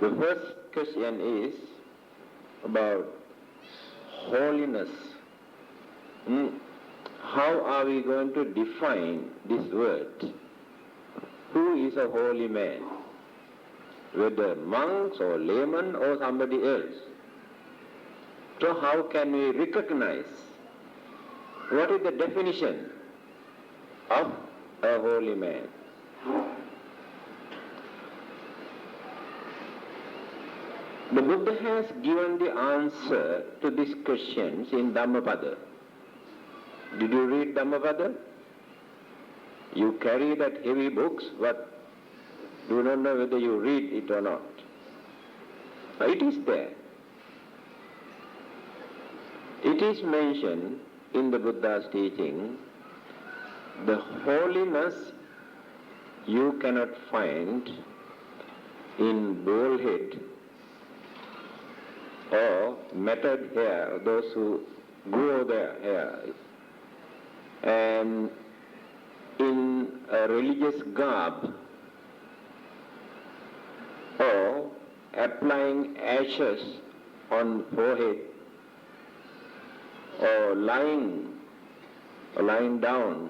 The first question is about holiness. How are we going to define this word? Who is a holy man? Whether monks or laymen or somebody else. So how can we recognize what is the definition of a holy man? The Buddha has given the answer to these questions in Dhammapada. Did you read Dhammapada? You carry that heavy books, but you don't know whether you read it or not. It is there. It is mentioned in the Buddha's teaching, the holiness you cannot find in bald head or matted hair, those who grow their hair, and in a religious garb, or applying ashes on forehead, or lying down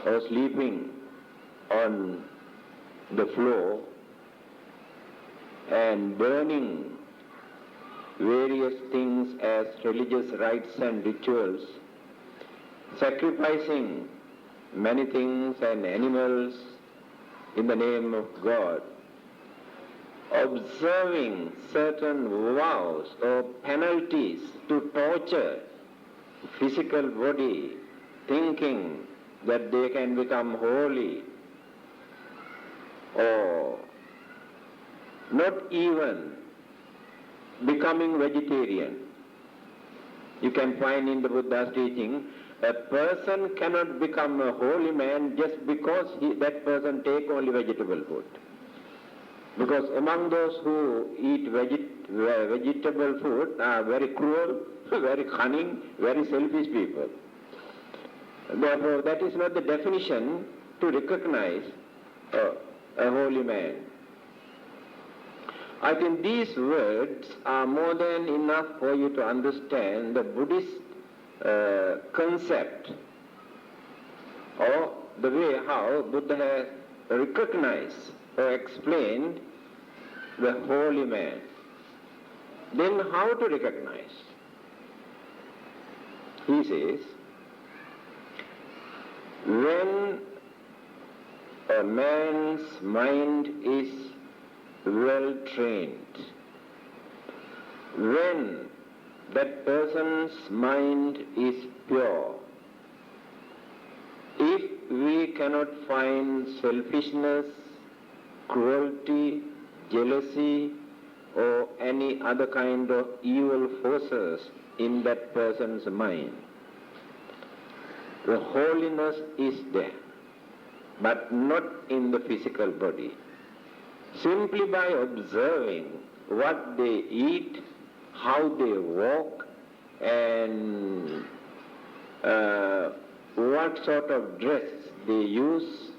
or sleeping on the floor and burning various things as religious rites and rituals, sacrificing many things and animals in the name of God, observing certain vows or penalties to torture physical body, thinking that they can become holy, or not even becoming vegetarian. You can find in the Buddha's teaching, a person cannot become a holy man just because that person take only vegetable food. Because among those who eat vegetable food are very cruel, very cunning, very selfish people. Therefore, that is not the definition to recognize a holy man. I think these words are more than enough for you to understand the Buddhist concept, or the way how Buddha has recognized or explained the holy man. Then how to recognize? He says, when a man's mind is well trained, when that person's mind is pure, if we cannot find selfishness, cruelty, jealousy, or any other kind of evil forces in that person's mind, the holiness is there, but not in the physical body. Simply by observing what they eat, how they walk, and what sort of dress they use,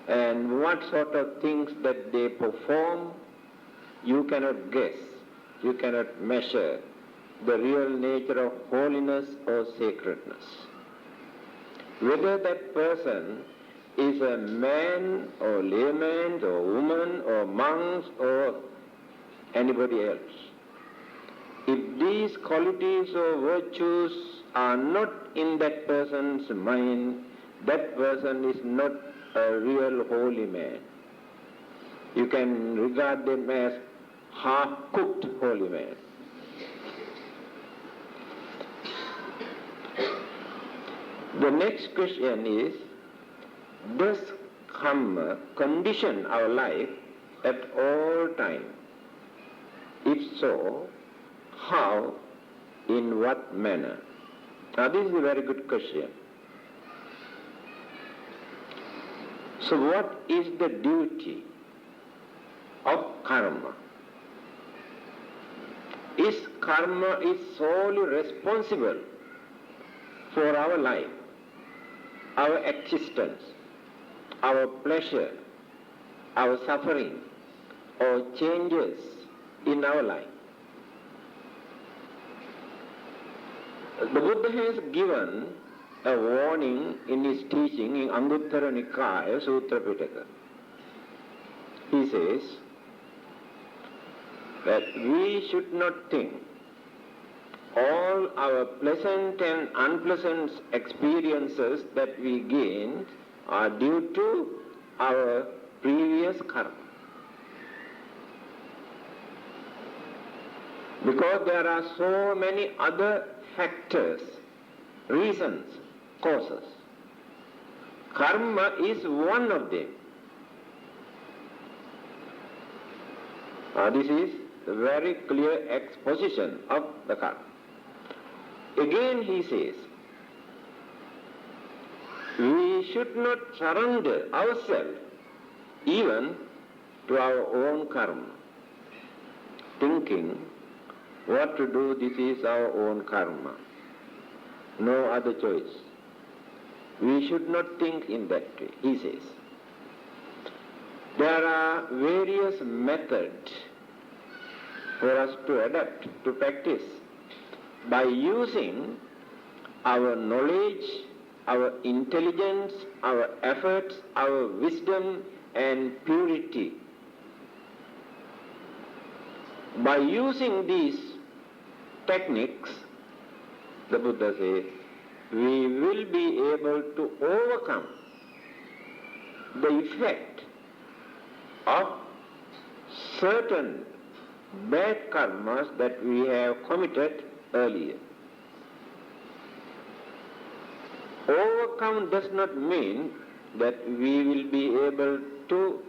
and what sort of things that they perform, you cannot guess, you cannot measure the real nature of holiness or sacredness. Whether that person is a man or layman or woman or monks or anybody else, if these qualities or virtues are not in that person's mind, that person is not a real holy man. You can regard them as half-cooked holy man. The next question is, does karma condition our life at all times? If so, how, in what manner? Now this is a very good question. So what is the duty of karma? Is karma solely responsible for our life, our existence, our pleasure, our suffering, or changes in our life. The Buddha has given a warning in his teaching in Anguttara Nikaya Sutra Pitaka. He says that we should not think all our pleasant and unpleasant experiences that we gain are due to our previous karma. Because there are so many other factors, reasons, causes. Karma is one of them. This is a very clear exposition of the karma. Again he says, we should not surrender ourselves even to our own karma, thinking what to do, this is our own karma, no other choice. We should not think in that way, he says. There are various methods for us to adapt, to practice, by using our knowledge, our intelligence, our efforts, our wisdom and purity. By using these techniques, the Buddha says, we will be able to overcome the effect of certain bad karmas that we have committed earlier. Overcome does not mean that we will be able to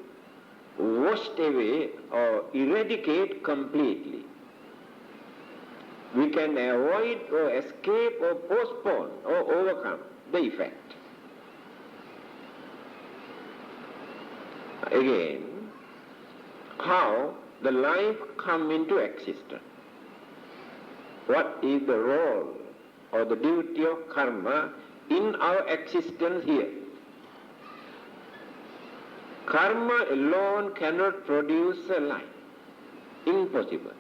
wash away or eradicate completely. We can avoid or escape or postpone or overcome the effect. Again, how the life come into existence. What is the role or the duty of karma in our existence here? Karma alone cannot produce a life. Impossible.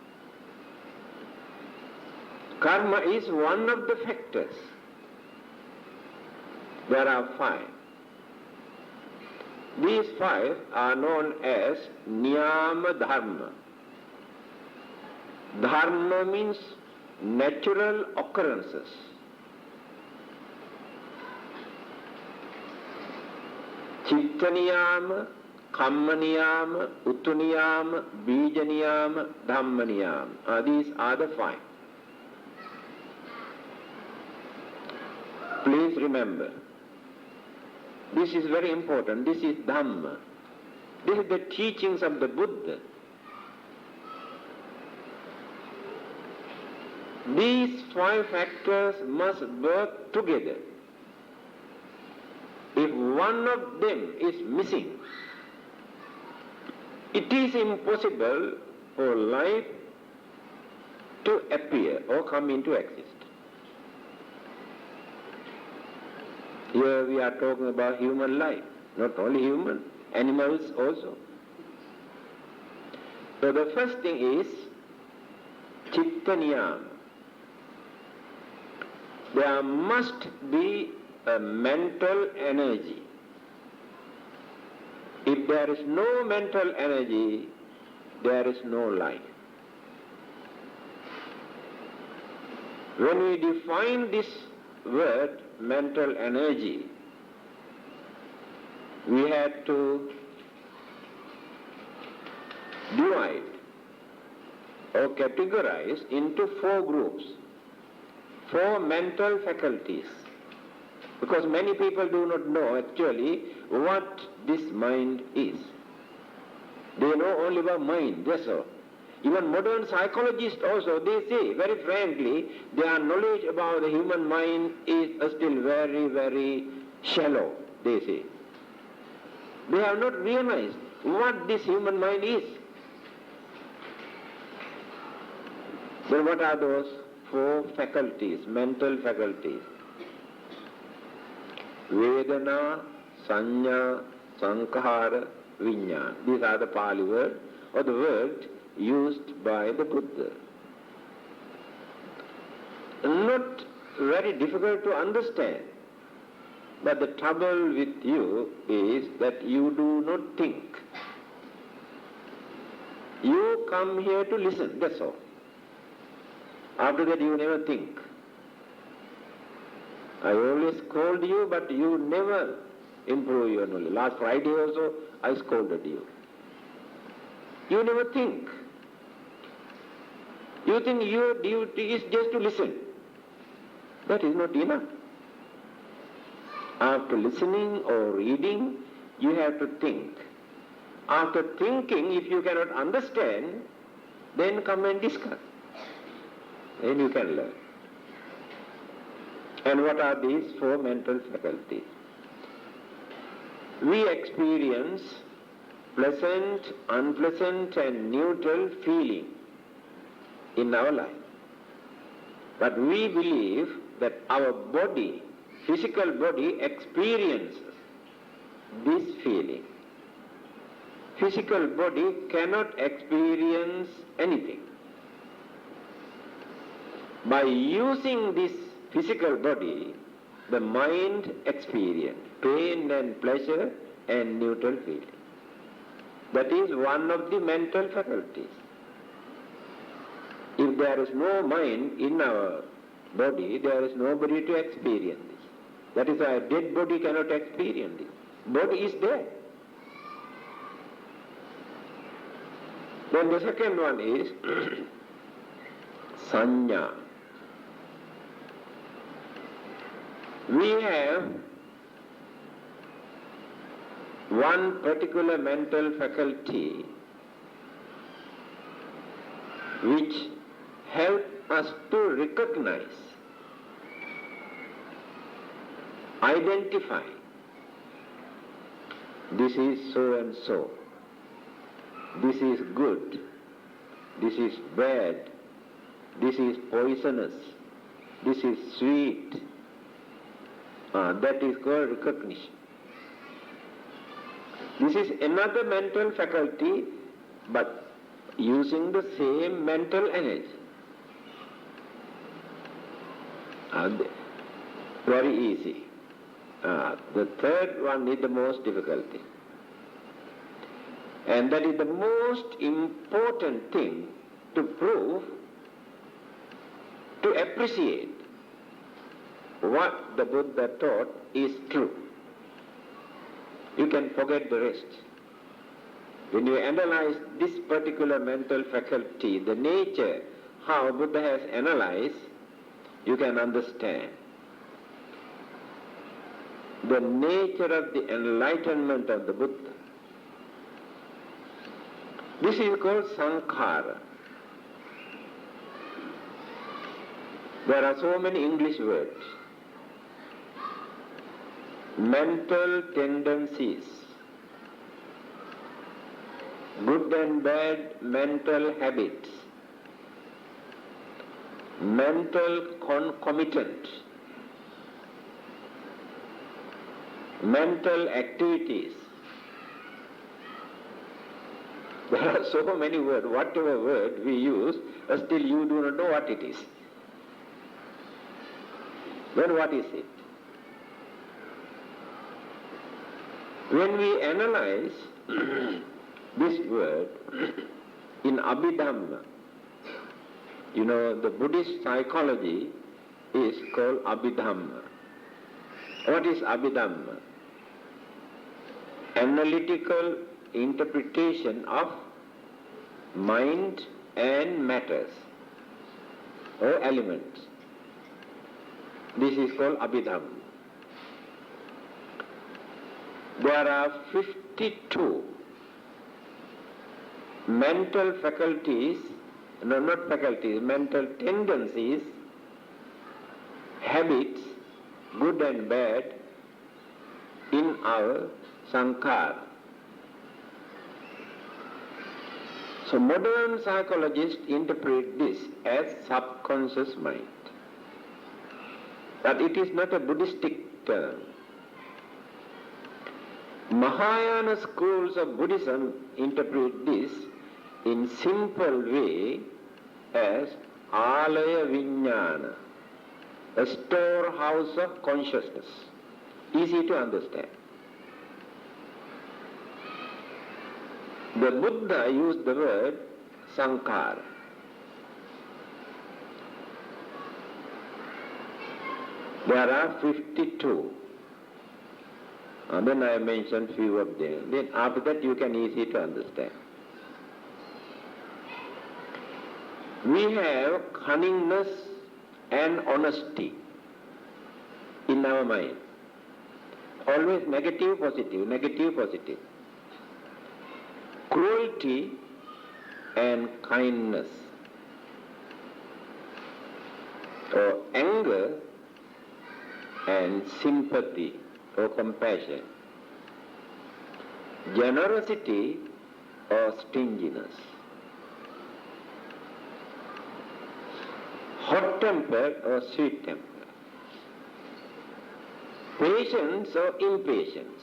Karma is one of the factors. There are 5. These 5 are known as niyama dharma. Dharma means natural occurrences. Chitta niyama, kamma niyama, uttu niyama, bija niyama, dhamma niyama. These are the 5. Please remember, this is very important. This is Dhamma. This is the teachings of the Buddha. These 5 factors must work together. If one of them is missing, it is impossible for life to appear or come into existence. Here we are talking about human life, not only human, animals also. So the first thing is chitta niyama. There must be a mental energy. If there is no mental energy, there is no life. When we define this word, mental energy, we had to divide or categorize into 4 groups, 4 mental faculties. Because many people do not know actually what this mind is. They know only about mind, that's all. Even modern psychologists also, they say very frankly, their knowledge about the human mind is still very, very shallow, they say. They have not realized what this human mind is. Then what are those 4 faculties, mental faculties? Vedana, Sanya, Sankhara, Vijnana. These are the Pali words. or the word used by the Buddha. Not very difficult to understand, but the trouble with you is that you do not think. You come here to listen, that's all. After that you never think. I always scold you, but you never improve your knowledge. Last Friday also I scolded you. You never think. You think your duty is just to listen. That is not enough. After listening or reading, you have to think. After thinking, if you cannot understand, then come and discuss. Then you can learn. And what are these four mental faculties? We experience pleasant, unpleasant and neutral feeling in our life. But we believe that our body, physical body, experiences this feeling. Physical body cannot experience anything. By using this physical body, the mind experiences pain and pleasure and neutral feeling. That is one of the mental faculties. If there is no mind in our body, there is nobody to experience this. That is why a dead body cannot experience this. Body is there. Then the second one is sanya. We have one particular mental faculty which helps us to recognize, identify, this is so and so, this is good, this is bad, this is poisonous, this is sweet. That is called recognition. This is another mental faculty, but using the same mental energy. Very easy. The third one is the most difficult thing. And that is the most important thing to prove, to appreciate what the Buddha taught is true. You can forget the rest. When you analyze this particular mental faculty, the nature, how Buddha has analyzed, you can understand the nature of the enlightenment of the Buddha. This is called sankhara. There are so many English words. Mental tendencies, good and bad mental habits, mental concomitant, mental activities. There are so many words. Whatever word we use, still you do not know what it is. Then what is it? When we analyze this word in Abhidhamma, the Buddhist psychology is called Abhidhamma. What is Abhidhamma? Analytical interpretation of mind and matters or elements. This is called Abhidhamma. There are 52 mental faculties, not faculties, mental tendencies, habits, good and bad, in our sankhara. So modern psychologists interpret this as subconscious mind. But it is not a Buddhistic term. Mahayana schools of Buddhism interpret this in simple way as Alaya Vijnana, a storehouse of consciousness. Easy to understand. The Buddha used the word Sankhara. There are 52. And then I mentioned few of them. Then after that you can easily to understand. We have cunningness and honesty in our mind. Always negative, positive, negative, positive. Cruelty and kindness. Or anger and sympathy or compassion. Generosity or stinginess. Hot temper or sweet temper. Patience or impatience.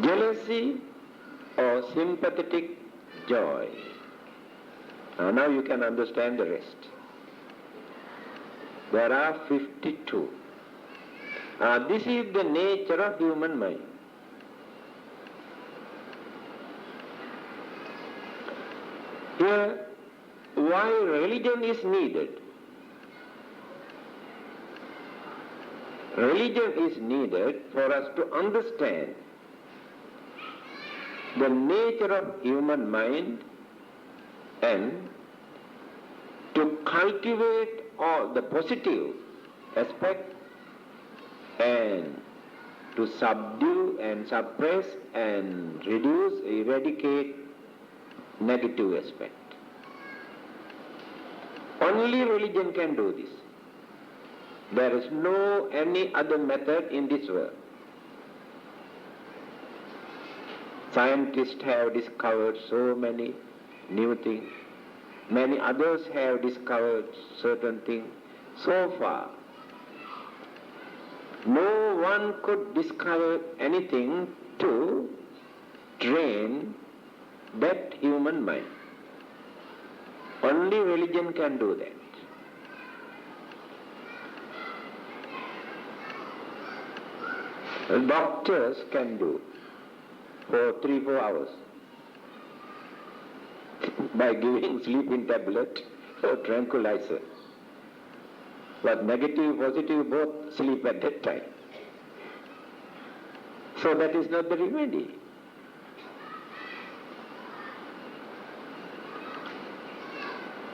Jealousy or sympathetic joy. Now you can understand the rest. There are 52. This is the nature of human mind. Here, why religion is needed? Religion is needed for us to understand the nature of human mind and to cultivate all the positive aspect and to subdue and suppress and reduce, eradicate negative aspect. Only religion can do this. There is no any other method in this world. Scientists have discovered so many new things. Many others have discovered certain things. So far, no one could discover anything to train that human mind. Only religion can do that. Doctors can do for 3-4 hours by giving sleeping tablet or tranquilizer. But negative, positive, both sleep at that time. So that is not the remedy.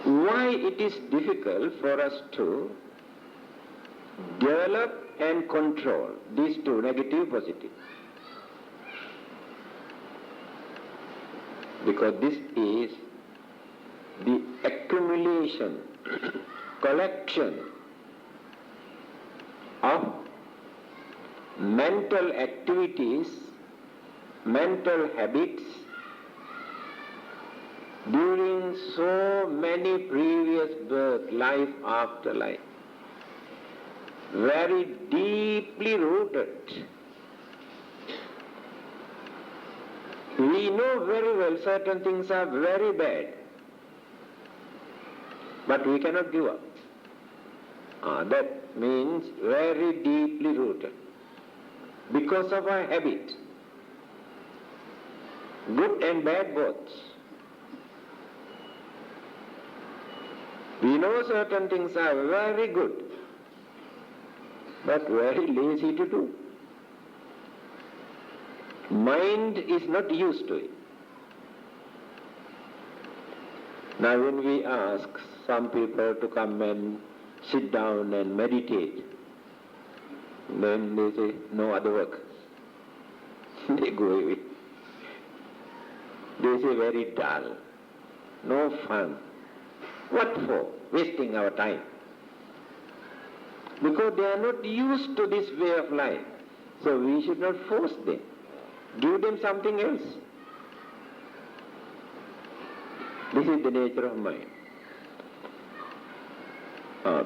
Why it is difficult for us to develop and control these two, negative, positive? Because this is the accumulation, collection of mental activities, mental habits during so many previous births, life after life. Very deeply rooted. We know very well certain things are very bad, but we cannot give up. That means very deeply rooted. Because of our habit, good and bad both. We know certain things are very good, but very lazy to do. Mind is not used to it. Now when we ask some people to come and sit down and meditate, then they say, no other work. They go away. They say very dull, no fun. What for? Wasting our time. Because they are not used to this way of life. So we should not force them. Give them something else. This is the nature of mind.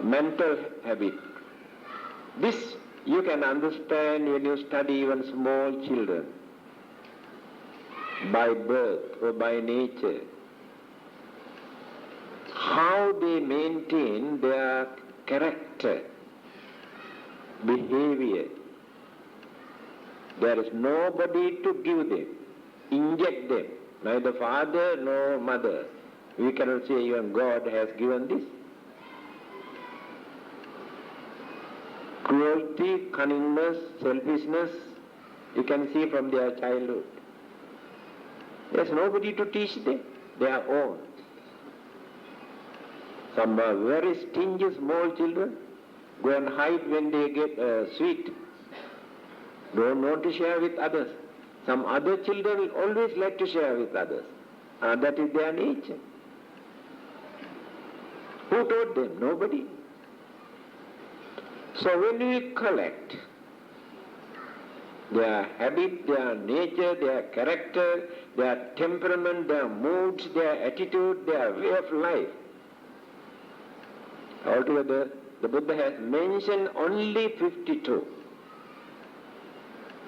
Mental habit. This you can understand when you study even small children. by birth or by nature, how they maintain their character, behavior. There is nobody to give them, inject them, neither father nor mother. We cannot say even God has given this. Cruelty, cunningness, selfishness, you can see from their childhood. There is nobody to teach them, they are own. Some are very stingy small children, go and hide when they get sweet. Don't want to share with others. Some other children always like to share with others. That is their nature. Who taught them? Nobody. So when we collect their habit, their nature, their character, their temperament, their moods, their attitude, their way of life, altogether the Buddha has mentioned only 52.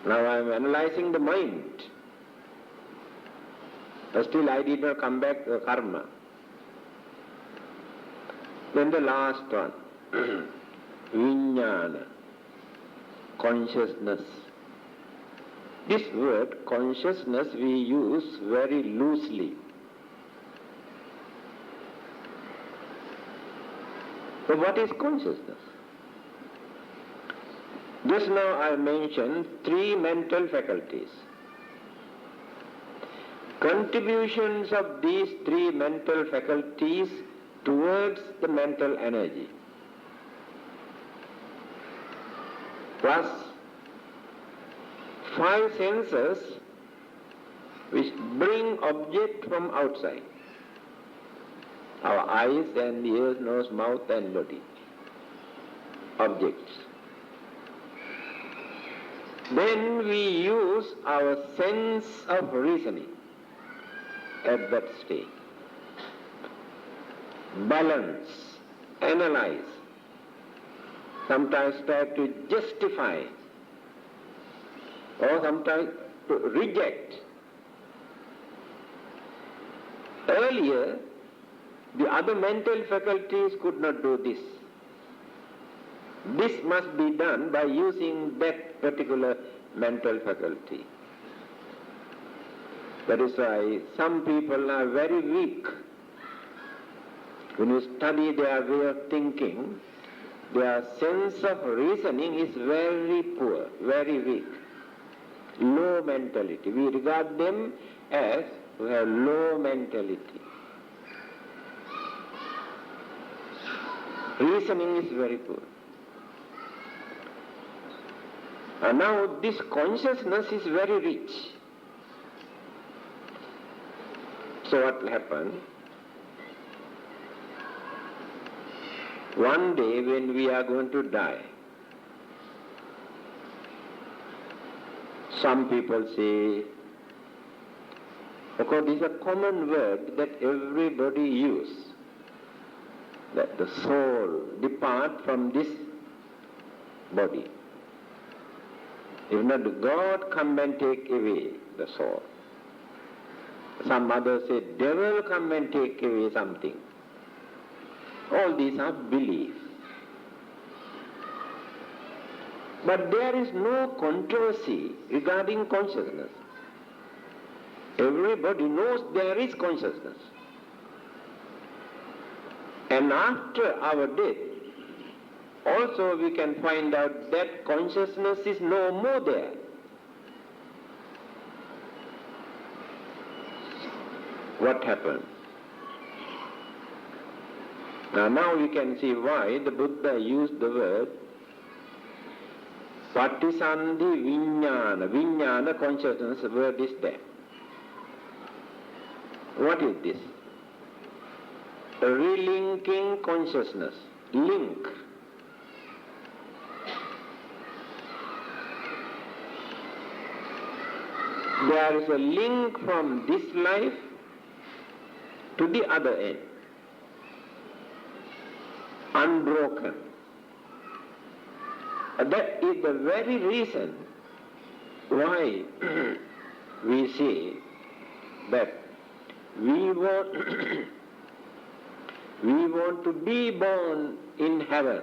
Now I am analyzing the mind. But still I did not come back to karma. Then the last one, vijnana, consciousness. This word consciousness we use very loosely. So what is consciousness? Just now I mentioned 3 mental faculties. Contributions of these 3 mental faculties towards the mental energy, plus 5 senses which bring object from outside. Our eyes and ears, nose, mouth and body. Objects. Then we use our sense of reasoning at that stage. Balance, analyze, sometimes try to justify, or sometimes to reject. Earlier, the other mental faculties could not do this. This must be done by using that particular mental faculty. That is why some people are very weak. When you study their way of thinking, their sense of reasoning is very poor, very weak. Low mentality. We regard them as who have low mentality. Reasoning is very poor. And now this consciousness is very rich. So what will happen? One day when we are going to die, some people say, because this is a common word that everybody uses, that the soul depart from this body. If not God come and take away the soul. Some others say devil come and take away something. All these are beliefs. But there is no controversy regarding consciousness. Everybody knows there is consciousness. And after our death, also we can find out that consciousness is no more there. What happened? Now we can see why the Buddha used the word Patisandhi Vijnana. Vijnana, consciousness, the word is there. What is this? A relinking consciousness. Link. There is a link from this life to the other end. Unbroken. That is the very reason why we say that we want, we want to be born in heaven.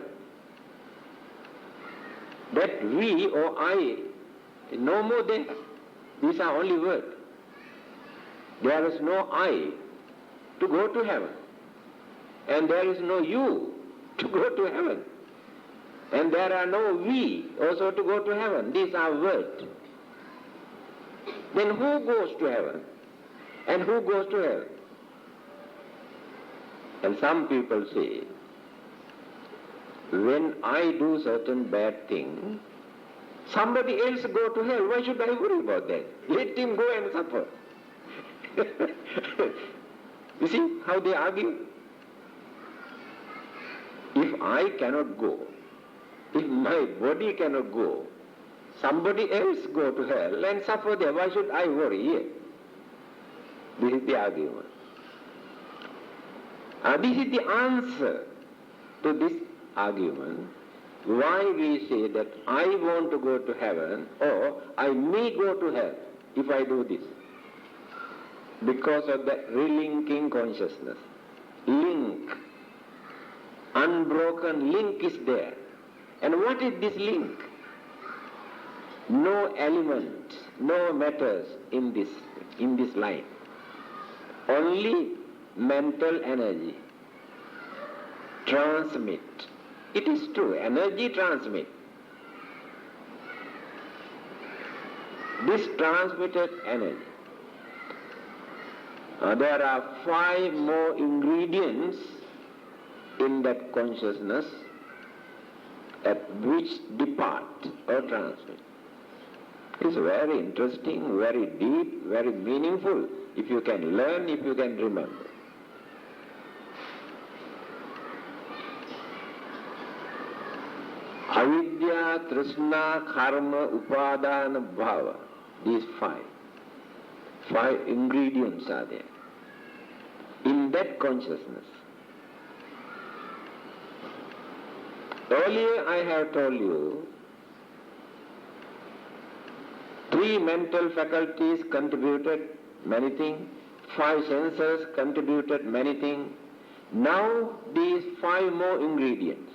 That we or I, no more there. These are only words. There is no I to go to heaven. And there is no you to go to heaven. And there are no we also to go to heaven. These are words. Then who goes to heaven? And who goes to hell? And some people say, when I do certain bad thing, somebody else go to hell. Why should I worry about that? Let him go and suffer. You see how they argue? If I cannot go, if my body cannot go, somebody else go to hell and suffer there. Why should I worry here? This is the argument. This is the answer to this argument. Why we say that I want to go to heaven or I may go to hell if I do this. Because of that relinking consciousness. Link. Unbroken link is there. And what is this link? No element, no matters in this line. Only mental energy. Transmit. It is true, energy transmit. This transmitted energy. There are 5 more ingredients in that consciousness at which depart or transmit. It's very interesting, very deep, very meaningful if you can learn, if you can remember. Avidya, Trishna, Karma, Upadana, Bhava. These 5. 5 ingredients are there. In that consciousness. Earlier I have told you, 3 mental faculties contributed many things, 5 senses contributed many things. Now these 5 more ingredients.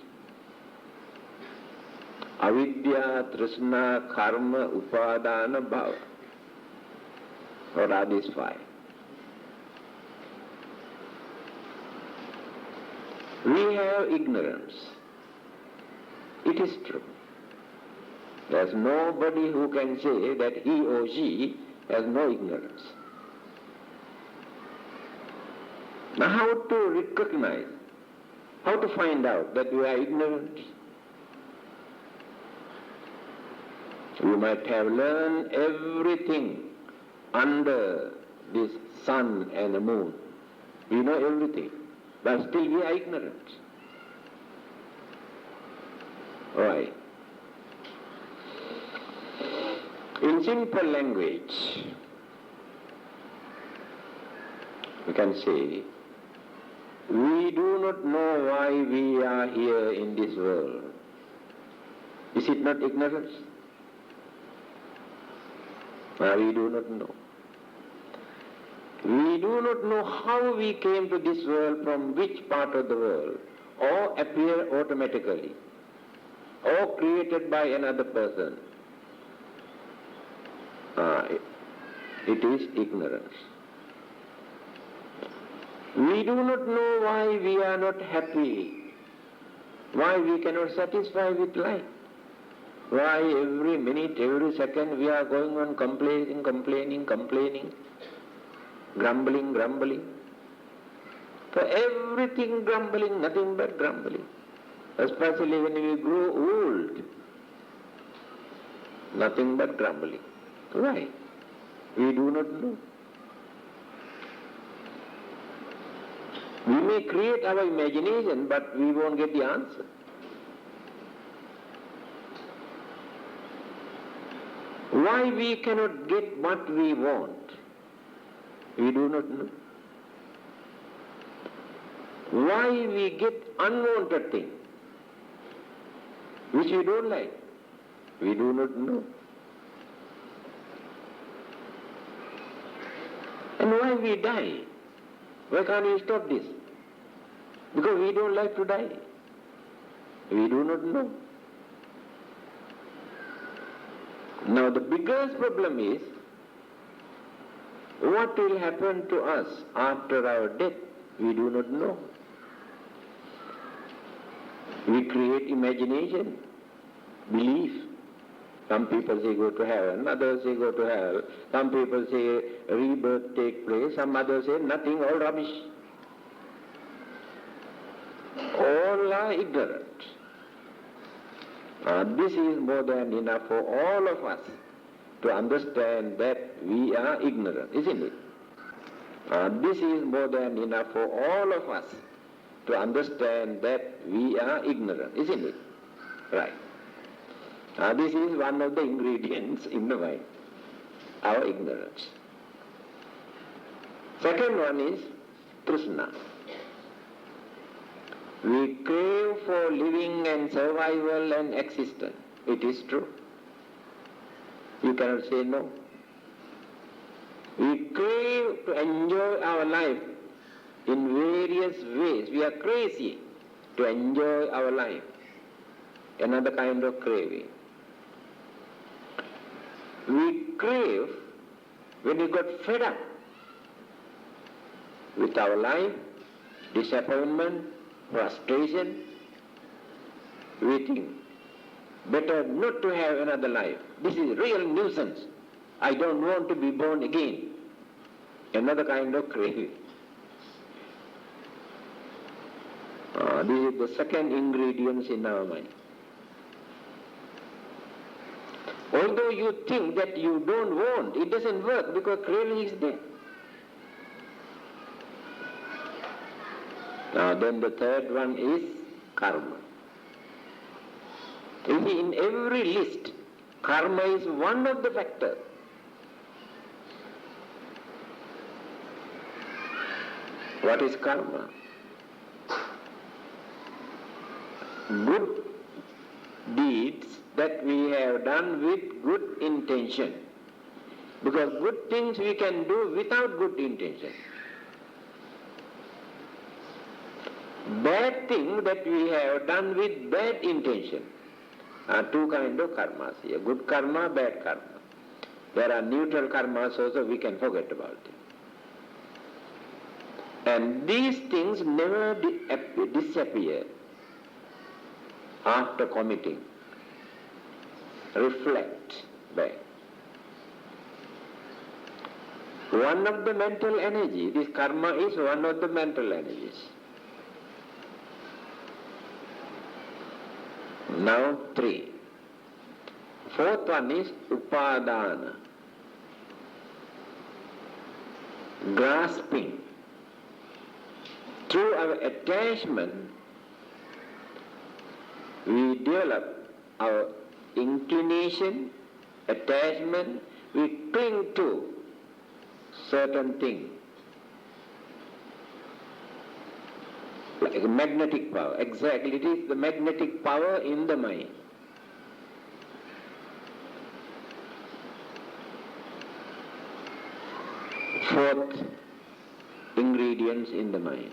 Avidya, Trishna, Karma, Upadana, Bhava. What are these 5? We have ignorance. It is true. There is nobody who can say that he or she has no ignorance. Now how to recognize, how to find out that you are ignorant? You might have learned everything under this sun and the moon. We know everything, but still we are ignorant. Why? In simple language, we can say, we do not know why we are here in this world. Is it not ignorance? We do not know. We do not know how we came to this world, from which part of the world, or appear automatically, or created by another person. It is ignorance. We do not know why we are not happy, why we cannot satisfy with life, why every minute, every second we are going on complaining, grumbling. For everything grumbling, nothing but grumbling. Especially when we grow old, nothing but grumbling. Why? We do not know. We may create our imagination, but we won't get the answer. Why we cannot get what we want? We do not know. Why we get unwanted things, which we don't like? We do not know. And why we die? Why can't we stop this? Because we don't like to die. We do not know. Now the biggest problem is, what will happen to us after our death? We do not know. We create imagination, belief. Some people say go to heaven, others say go to hell. Some people say rebirth take place, some others say nothing, all rubbish. All are ignorant. This is more than enough for all of us to understand that we are ignorant, isn't it? This is more than enough for all of us to understand that we are ignorant, isn't it? Right. This is one of the ingredients in the mind, our ignorance. Second one is trishna. We crave for living and survival and existence. It is true. You cannot say no. We crave to enjoy our life in various ways. We are crazy to enjoy our life. Another kind of craving. We crave when we got fed up with our life, disappointment, frustration. We think, better not to have another life. This is real nuisance. I don't want to be born again. Another kind of craving. This is the second ingredient in our mind. Although you think that you don't want, it doesn't work because craving is there. Now then the third one is karma. In every list, karma is one of the factors. What is karma? Good deeds that we have done with good intention. Because good things we can do without good intention. Bad things that we have done with bad intention. Two kinds of karmas here. Good karma, bad karma. There are neutral karmas also, we can forget about it. And these things never disappear after committing. Reflect back. One of the mental energy, this karma is one of the mental energies. Now 3. Fourth one is upadana. Grasping. Through our attachment, we develop our inclination, attachment, we cling to certain things. Like a magnetic power, exactly, it is the magnetic power in the mind. Fourth ingredients in the mind.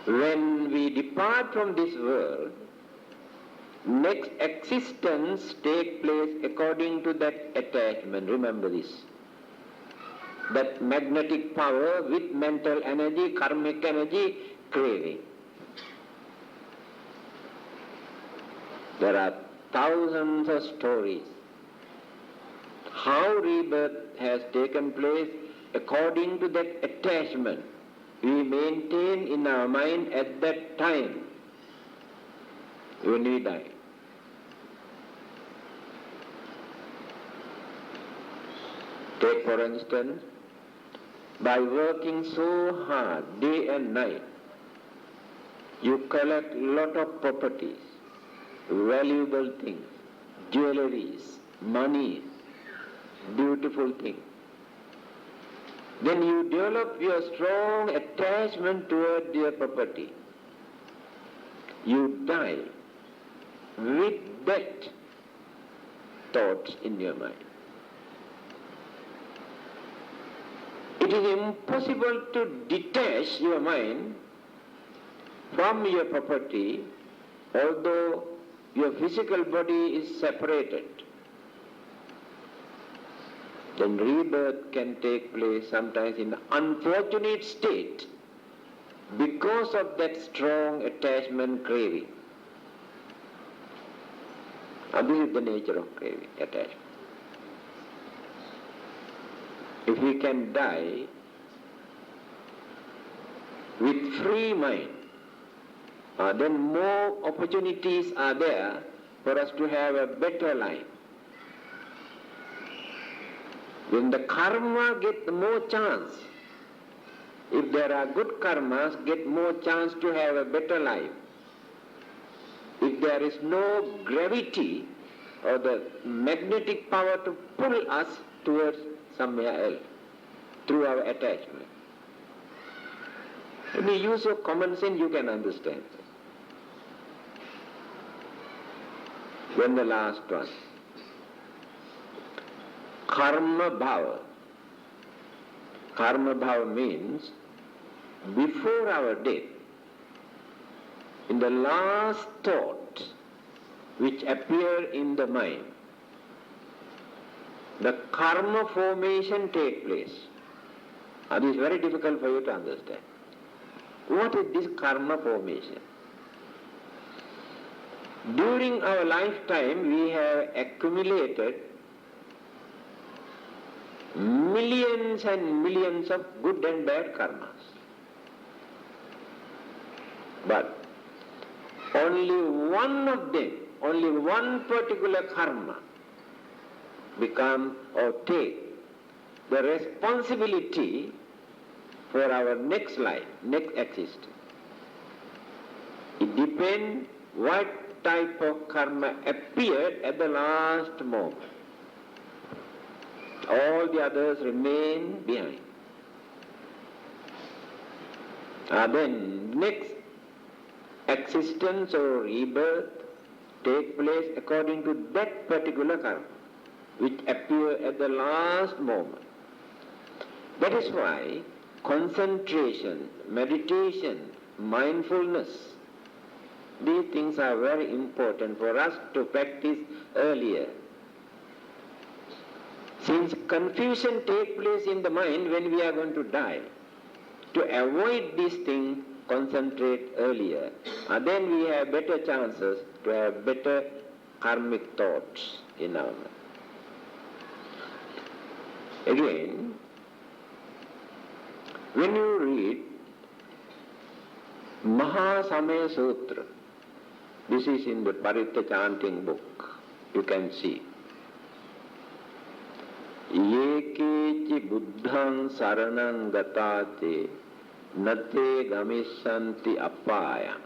When we depart from this world, next existence take place according to that attachment. Remember this. That magnetic power with mental energy, karmic energy, craving. There are thousands of stories how rebirth has taken place according to that attachment we maintain in our mind at that time when we die. Take for instance, by working so hard day and night, you collect lot of properties, valuable things, jewelries, money, beautiful things. Then you develop your strong attachment toward your property. You die with that thoughts in your mind. It is impossible to detach your mind from your property, although your physical body is separated. Then rebirth can take place sometimes in an unfortunate state because of that strong attachment craving. And this is the nature of craving, attachment. If we can die with free mind, then more opportunities are there for us to have a better life. When the karma get more chance, if there are good karmas, get more chance to have a better life. If there is no gravity or the magnetic power to pull us towards somewhere else through our attachment. When you use your common sense, you can understand. Then the last one, karma bhava. Karma bhava means before our death, in the last thought which appear in the mind, the karma formation take place. And this is very difficult for you to understand. What is this karma formation? During our lifetime, we have accumulated millions and millions of good and bad karmas. But only one of them, only one particular karma become or take the responsibility for our next life, next existence. It depends what type of karma appeared at the last moment. All the others remain behind. Then next existence or rebirth take place according to that particular karma which appear at the last moment. That is why concentration, meditation, mindfulness, these things are very important for us to practice earlier. Since confusion takes place in the mind when we are going to die, to avoid these things, concentrate earlier. And then we have better chances to have better karmic thoughts in our mind. Again, when you read Mahasamaya Sutra, this is in the Paritta chanting book, you can see. Yekeci buddhaṃ saraṇaṃ gatāte nate gamissanti appāya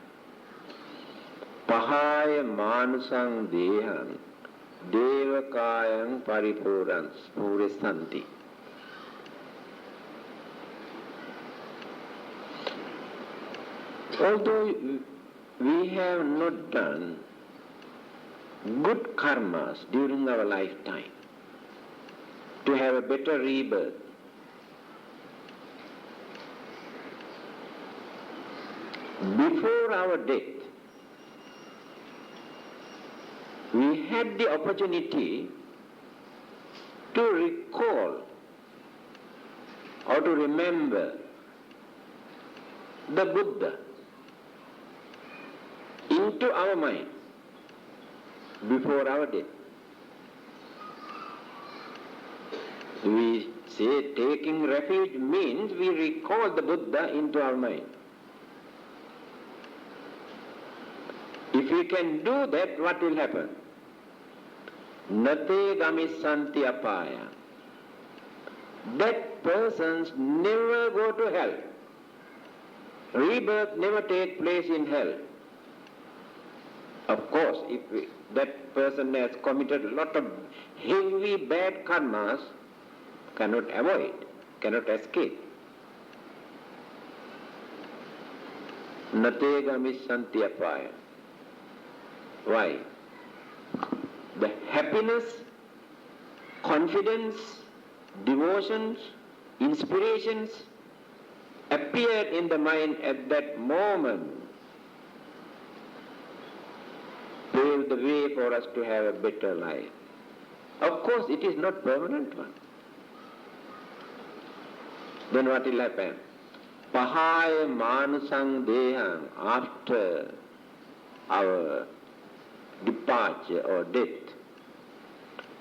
pahāya mānusaṃ dehaṃ devakāyaṃ paripuranti. Although we have not done good karmas during our lifetime to have a better rebirth, before our death, we had the opportunity to recall or to remember the Buddha into our mind before our death. We say taking refuge means we recall the Buddha into our mind. If we can do that, what will happen? Nate gamissanti appāya. That persons never go to hell. Rebirth never takes place in hell. Of course, if that person has committed a lot of heavy bad karmas, cannot avoid, cannot escape. Nate gamissanti appāya. Why? The happiness, confidence, devotions inspirations appear in the mind at that moment pave the way for us to have a better life. Of course, it is not permanent one. Then what will happen? Pahaya manusang dehang, after our departure or death,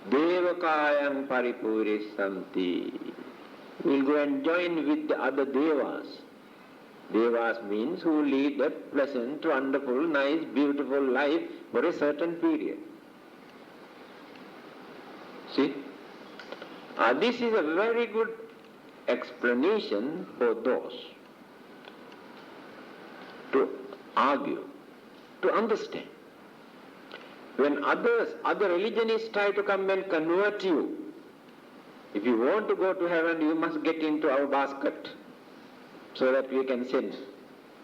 devakayang paripurisanti, we'll go and join with the other devas. Devas means who lead a pleasant, wonderful, nice, beautiful life for a certain period. See? This is a very good explanation for those to argue, to understand. When other religionists try to come and convert you, if you want to go to heaven, you must get into our basket so that we can send.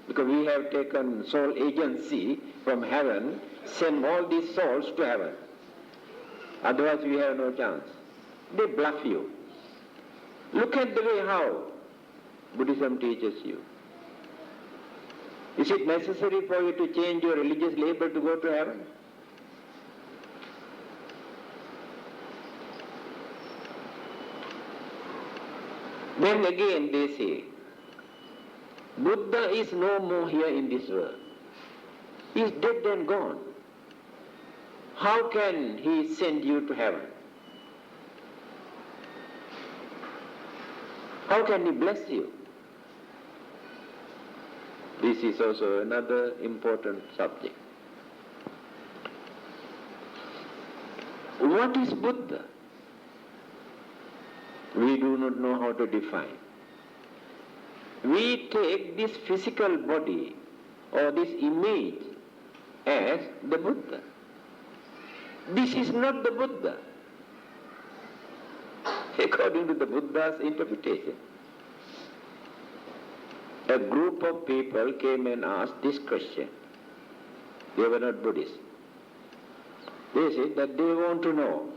Because we have taken soul agency from heaven, send all these souls to heaven. Otherwise we have no chance. They bluff you. Look at the way how Buddhism teaches you. Is it necessary for you to change your religious label to go to heaven? Then again they say, Buddha is no more here in this world. He is dead and gone. How can he send you to heaven? How can he bless you? This is also another important subject. What is Buddha? We do not know how to define. We take this physical body or this image as the Buddha. This is not the Buddha, according to the Buddha's interpretation. A group of people came and asked this question. They were not Buddhists. They said that they want to know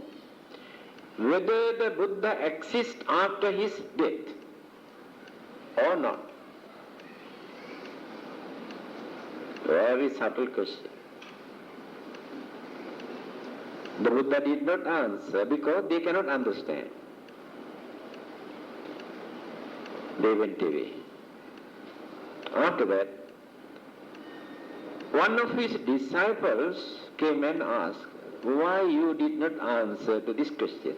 whether the Buddha exists after his death or not. Very subtle question. The Buddha did not answer because they cannot understand. They went away. After that, one of his disciples came and asked, why you did not answer to this question?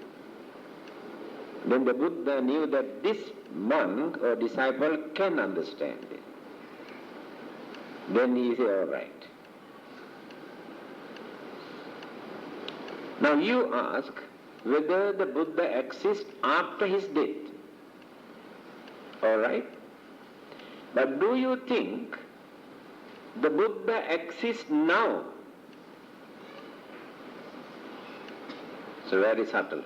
Then the Buddha knew that this monk or disciple can understand it. Then he said, all right. Now you ask whether the Buddha exists after his death. All right? But do you think the Buddha exists now? It's very subtle.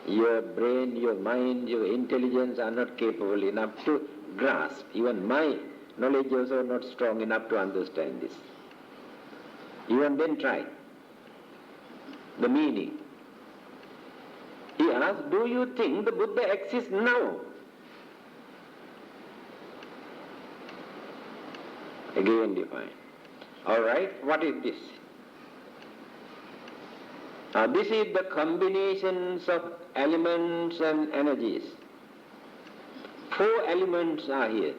Your brain, your mind, your intelligence are not capable enough to grasp. Even my knowledge is also not strong enough to understand this. Even then try. The meaning. He asked, do you think the Buddha exists now? Again define. All right, what is this? This is the combinations of elements and energies. 4 elements are here.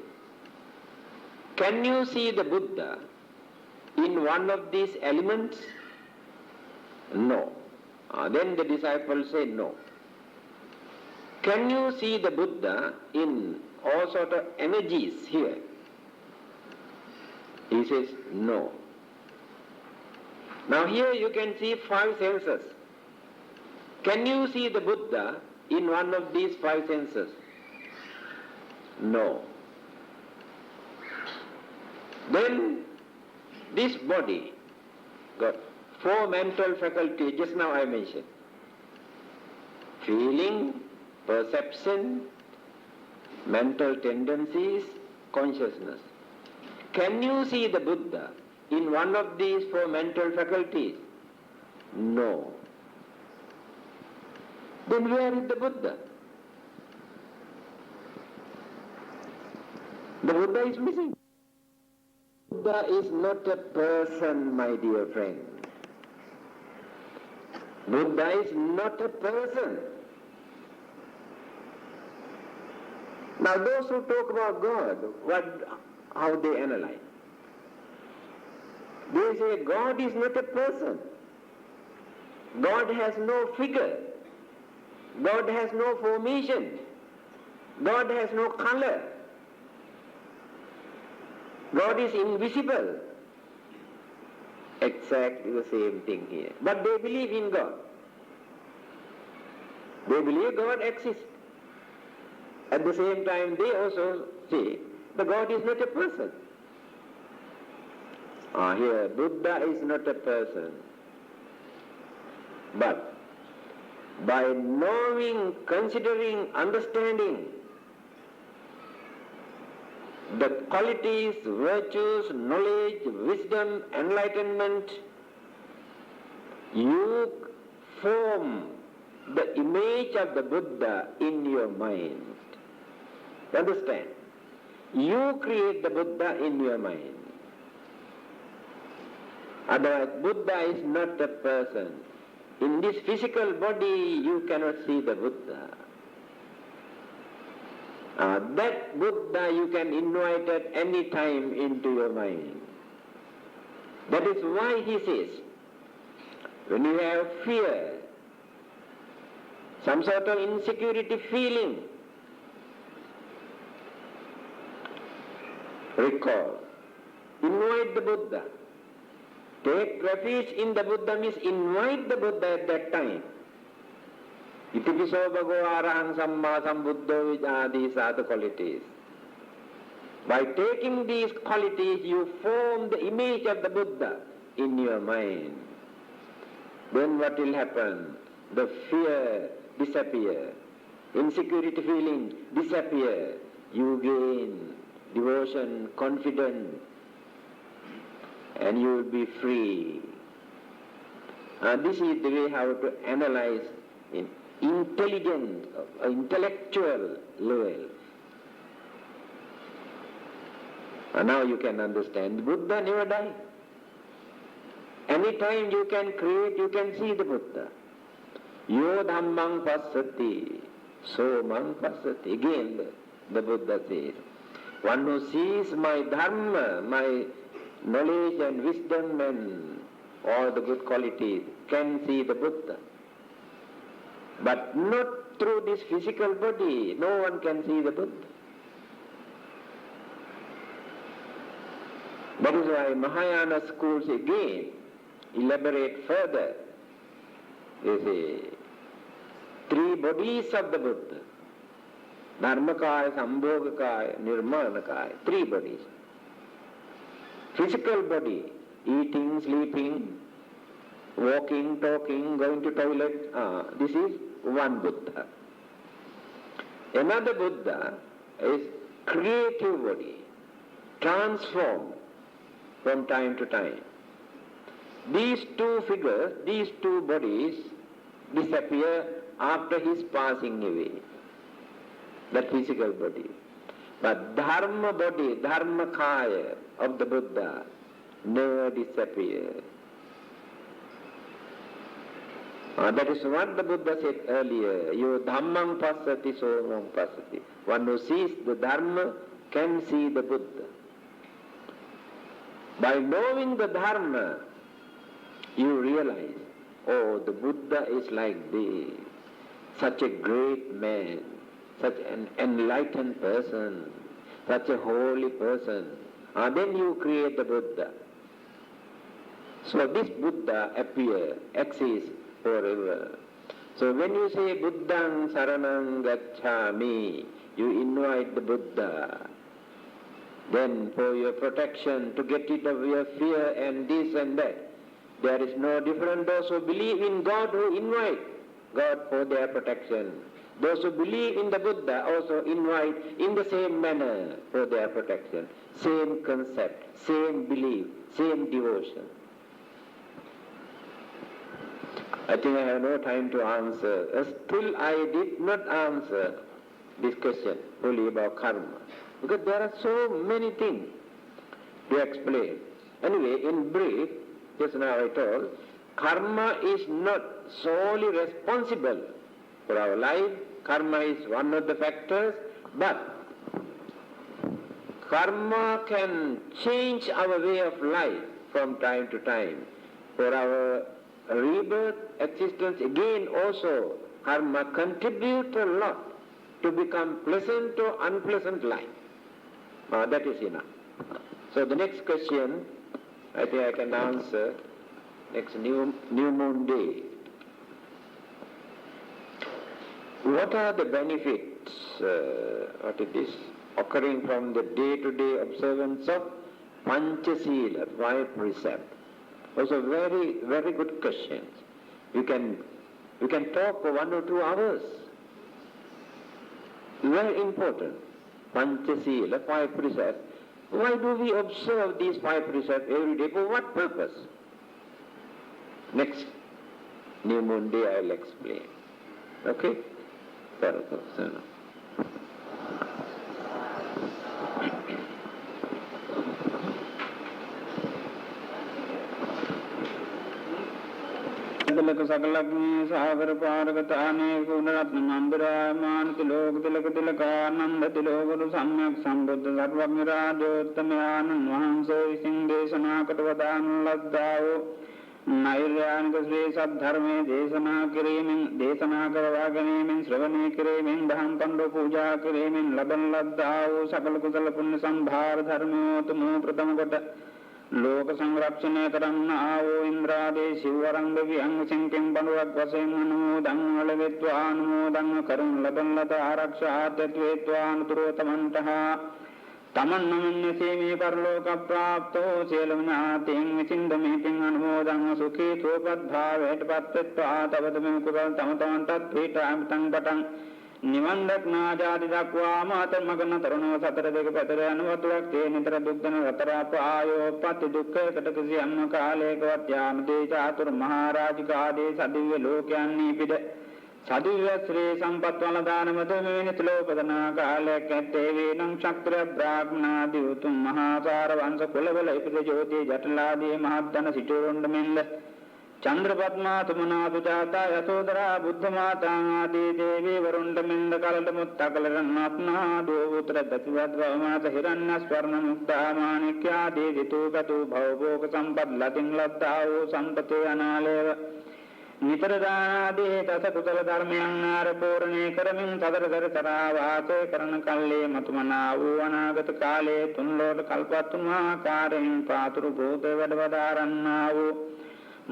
Can you see the Buddha in one of these elements? No. Then the disciples say no. Can you see the Buddha in all sort of energies here? He says no. Now here you can see 5 senses. Can you see the Buddha in one of these 5 senses? No. Then this body got 4 mental faculties, just now I mentioned. Feeling, perception, mental tendencies, consciousness. Can you see the Buddha in one of these 4 mental faculties? No. Then where is the Buddha? The Buddha is missing. Buddha is not a person, my dear friend. Buddha is not a person. Now those who talk about God, how they analyze? They say God is not a person. God has no figure. God has no formation. God has no color. God is invisible. Exactly the same thing here. But they believe in God. They believe God exists. At the same time, they also say the God is not a person. Here, Buddha is not a person. But by knowing, considering, understanding the qualities, virtues, knowledge, wisdom, enlightenment, you form the image of the Buddha in your mind. Understand? You create the Buddha in your mind. Otherwise, Buddha is not a person. In this physical body, you cannot see the Buddha. That Buddha you can invite at any time into your mind. That is why he says, when you have fear, some sort of insecurity feeling, recall, invite the Buddha. Take refuge in the Buddha means invite the Buddha at that time. Itipiso bhago arahang samma sambuddho vijna, these are the qualities. By taking these qualities, you form the image of the Buddha in your mind. Then what will happen? The fear disappear. Insecurity feeling disappear. You gain devotion, confidence, and you will be free. This is the way how to analyze in intelligent, intellectual level. Now you can understand. Buddha never died. Anytime you can create, you can see the Buddha. Yo dhammang passati, so mang passati. Again the Buddha says, one who sees my dharma, my knowledge and wisdom and all the good qualities, can see the Buddha. But not through this physical body. No one can see the Buddha. That is why Mahayana schools again elaborate further. They say, three bodies of the Buddha. Dharmakaya, Sambhogakaya, Nirmanakaya. Three bodies. Physical body, eating, sleeping, walking, talking, going to toilet. This is one Buddha. Another Buddha is creative body, transformed from time to time. These two figures, these two bodies disappear after his passing away, that physical body. But dharma body, dharmakaya of the Buddha never disappears. That is what the Buddha said earlier. Yo dhammang passati, so mang passati. One who sees the dharma can see the Buddha. By knowing the dharma, you realize, oh, the Buddha is like this, such a great man, such an enlightened person, such a holy person. Then you create the Buddha. So this Buddha exists forever. So when you say Buddhang Saranang Gacchami, you invite the Buddha. Then for your protection, to get rid of your fear and this and that, there is no difference. Those who believe in God who invite God for their protection. Those who believe in the Buddha also invite in the same manner for their protection. Same concept, same belief, same devotion. I think I have no time to answer. Still I did not answer this question fully about karma. Because there are so many things to explain. Anyway, in brief, just now I told, karma is not solely responsible for our life. Karma is one of the factors, but karma can change our way of life from time to time. For our rebirth, existence, again also, karma contributes a lot to become pleasant or unpleasant life. That is enough. So the next question, I think I can answer next new moon day. What are the benefits, occurring from the day-to-day observance of Panchasila, 5 precepts? Also very, very good questions. We can talk for 1 or 2 hours. Very important. Panchasila, 5 precepts. Why do we observe these 5 precepts every day? For what purpose? Next new moon day I will explain. Okay? Barakallahu. तिलक सकलग्नि सागर पारगताने गुणरत्न मंदिरायमान तिलोक तिलक तिलकानंद तिलोक सम्यक संबुद्ध सर्वज्ञराजोत्तम आनंद वहंसो सिंह लद्दाओ नैर्यानिक श्री सद्धर्मे देशना करवागनेमिन श्रवणे करेमिन दहम पंडो पूजा करेमिन लबन लद्दाओ सकल कुशल पुण्य संभार धर्मोत्तमो प्रथम गट लोक संरक्षणे करन्न आवो इंद्रादे शिवरंग विहंग सिंकिं बनुवद्वसें अनुमोदं अलवित्वानुमोदं करुण लबन लता आरक्षात्यत्वेत्वानुतुरोतमन्तः तमन्नमन्यसेमे परलोक प्राप्तो शैलविनातिं विचिन्दमेतिं अनुमोदं सुखी सोपद्भावेट्पत्त्वा तवतमिं कुबल तमतां तत्त्वीटामितं पटं निवंदकना जाति दक्वा मातर्मगन तरुणो सतर दिग पतर अनुवत्वक्ते नितर दुग्धन रतरापायो पति दुःख कटकसी अन्न काले गवत्याम दे चातुर महाराज कादे सदिव्य लोक्यान्नीपिड सदिव्य श्री संपत्वल दान मधुमेन तिलोपदना काले कहते वेनं क्षत्र ब्राह्मणादिवतुम महासार वंश कुलबल इपित ज्योति जटलादि महद्दन सिटुरुंडमिंद चंद्रपद्मा तुमना सुजाता यशोधरा बुद्धमाता आदि देवी वरुंडमिंद कलमुत्तकलरन्नात्ना दोपुत्र दशवद्वमास हिरण्य स्वर्ण मुक्ता माणिक्यादि ऋतु गतु भवभोग संपद लतिं लब्धाओ संपत्ति अनालेव नितरदानादि तस कुशल धर्म्यं पूर्णे करमिं सदरदर तरावासे करण कल्ले मतमनावो अनागत काले तुन्लोट कल्पतुमाकारें पातुर्भूत वडवदारन्नावो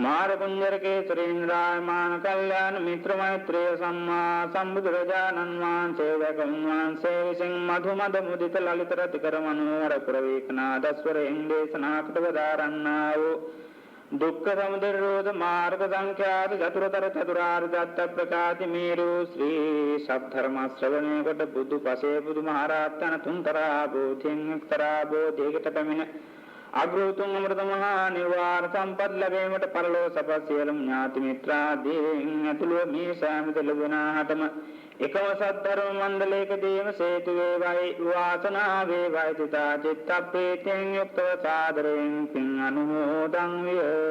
मारकुंजर के सुरेन्द्रायमान कल्याण मित्र मैत्रेय सम्मा संबुद्रजानन्वान सेवकवान सेव सिंह मधुमद मुदित ललित रतिकर मनोहर प्रवेकनाद स्वर इंदेशनाकटवदारन्नावो दुःख समुद्र रोध मार्ग संख्यात चतुरतर चतुरार दत्त प्रकाति मेरु श्री सद्धर्म श्रवणे कट बुद्धु पसे बुधु महाराज तन तुंतरा बोधिंग तरा बोधिगट पमिन अग्रुतुंग अमृत महानिवार संपद लभे मट परलो सपस्यलम ज्ञाति मित्रादीं अतुलो मीशाम तुलगुणाहतम एकम सद्धर्म मंडलेक देव सेतु वे वाई वासना वे वाई चिता चित्त प्रीतिं युक्त सादरें पिं अनुमोदं वियुतुई